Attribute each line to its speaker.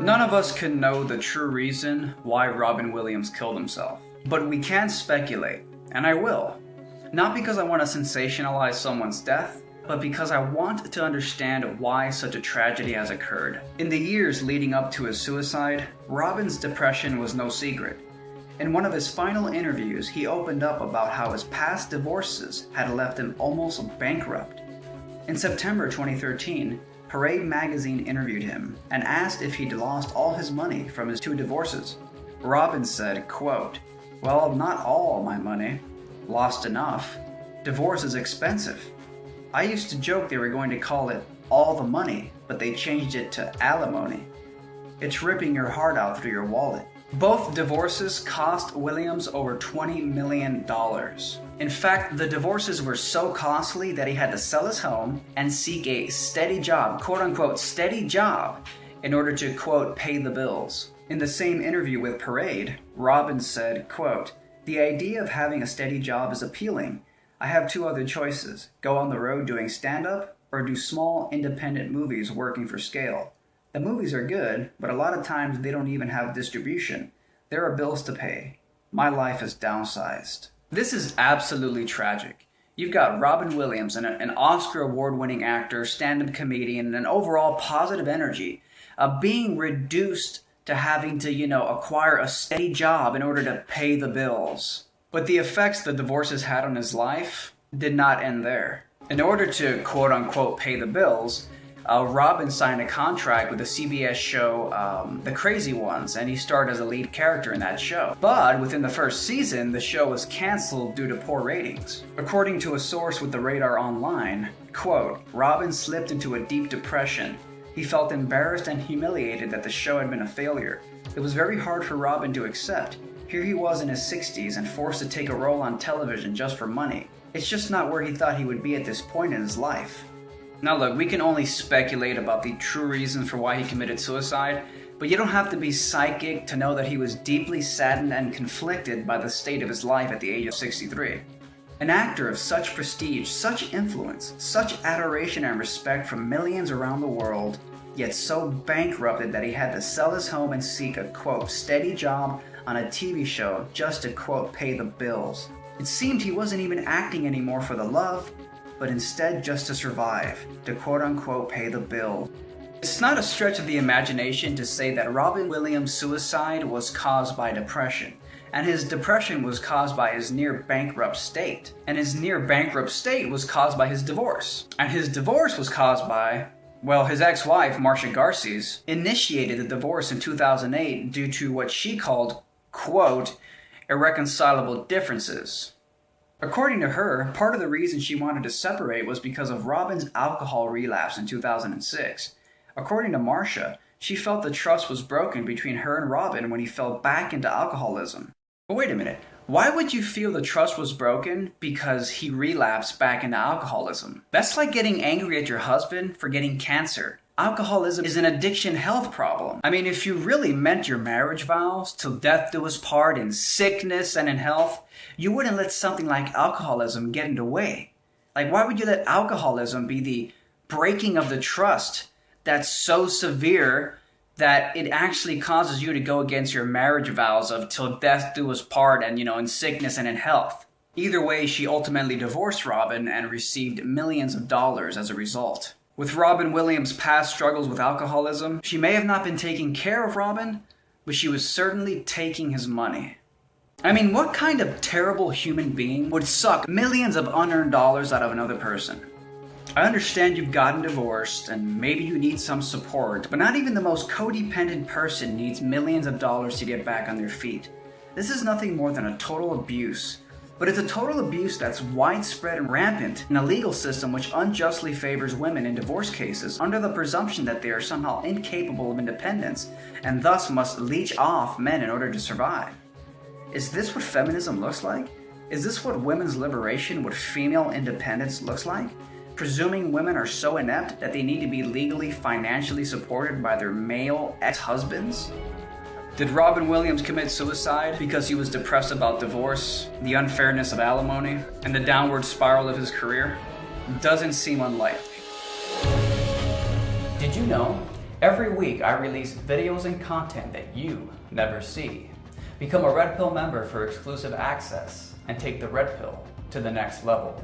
Speaker 1: None of us can know the true reason why Robin Williams killed himself, but we can speculate, and I will. Not because I want to sensationalize someone's death, but because I want to understand why such a tragedy has occurred. In the years leading up to his suicide, Robin's depression was no secret. In one of his final interviews, he opened up about how his past divorces had left him almost bankrupt. In September 2013, Parade magazine interviewed him and asked if he'd lost all his money from his 2 divorces. Robin said, quote, "Well, not all my money. Lost enough. Divorce is expensive. I used to joke they were going to call it all the money, but they changed it to alimony. It's ripping your heart out through your wallet." Both divorces cost Williams over $20 million. In fact, the divorces were so costly that he had to sell his home and seek a steady job, quote unquote steady job, in order to, quote, pay the bills. In the same interview with Parade, Robin said, quote, "The idea of having a steady job is appealing. I have 2 other choices: go on the road doing stand-up or do small independent movies working for scale. The movies are good, but a lot of times they don't even have distribution. There are bills to pay. My life is downsized." This is absolutely tragic. You've got Robin Williams, an Oscar award-winning actor, stand-up comedian, and an overall positive energy, being reduced to having to, acquire a steady job in order to pay the bills. But the effects the divorces had on his life did not end there. In order to, quote unquote, pay the bills, Robin signed a contract with the CBS show The Crazy Ones, and he starred as a lead character in that show. But within the first season, the show was canceled due to poor ratings. According to a source with the Radar Online, quote, "Robin slipped into a deep depression. He felt embarrassed and humiliated that the show had been a failure. It was very hard for Robin to accept. Here he was in his 60s and forced to take a role on television just for money. It's just not where he thought he would be at this point in his life." Now look, we can only speculate about the true reasons for why he committed suicide, but you don't have to be psychic to know that he was deeply saddened and conflicted by the state of his life at the age of 63. An actor of such prestige, such influence, such adoration and respect from millions around the world, yet so bankrupted that he had to sell his home and seek a, quote, steady job on a TV show just to, quote, pay the bills. It seemed he wasn't even acting anymore for the love, but instead just to survive, to quote unquote pay the bill. It's not a stretch of the imagination to say that Robin Williams' suicide was caused by depression, and his depression was caused by his near bankrupt state, and his near bankrupt state was caused by his divorce, and his divorce was caused by, well, his ex-wife, Marcia Garces, initiated the divorce in 2008 due to what she called, quote, irreconcilable differences. According to her, part of the reason she wanted to separate was because of Robin's alcohol relapse in 2006. According to Marcia, she felt the trust was broken between her and Robin when he fell back into alcoholism. But wait a minute, why would you feel the trust was broken because he relapsed back into alcoholism? That's like getting angry at your husband for getting cancer. Alcoholism is an addiction health problem. I mean, if you really meant your marriage vows till death do us part in sickness and in health, you wouldn't let something like alcoholism get in the way. Like, why would you let alcoholism be the breaking of the trust that's so severe that it actually causes you to go against your marriage vows of till death do us part and, in sickness and in health? Either way, she ultimately divorced Robin and received millions of dollars as a result. With Robin Williams' past struggles with alcoholism, she may have not been taking care of Robin, but she was certainly taking his money. I mean, what kind of terrible human being would suck millions of unearned dollars out of another person? I understand you've gotten divorced and maybe you need some support, but not even the most codependent person needs millions of dollars to get back on their feet. This is nothing more than a total abuse. But it's a total abuse that's widespread and rampant in a legal system which unjustly favors women in divorce cases under the presumption that they are somehow incapable of independence and thus must leech off men in order to survive. Is this what feminism looks like? Is this what women's liberation, what female independence looks like? Presuming women are so inept that they need to be legally, financially supported by their male ex-husbands? Did Robin Williams commit suicide because he was depressed about divorce, the unfairness of alimony, and the downward spiral of his career? Doesn't seem unlikely. Did you know Every week I release videos and content that you never see. Become a Red Pill member for exclusive access and take the Red Pill to the next level.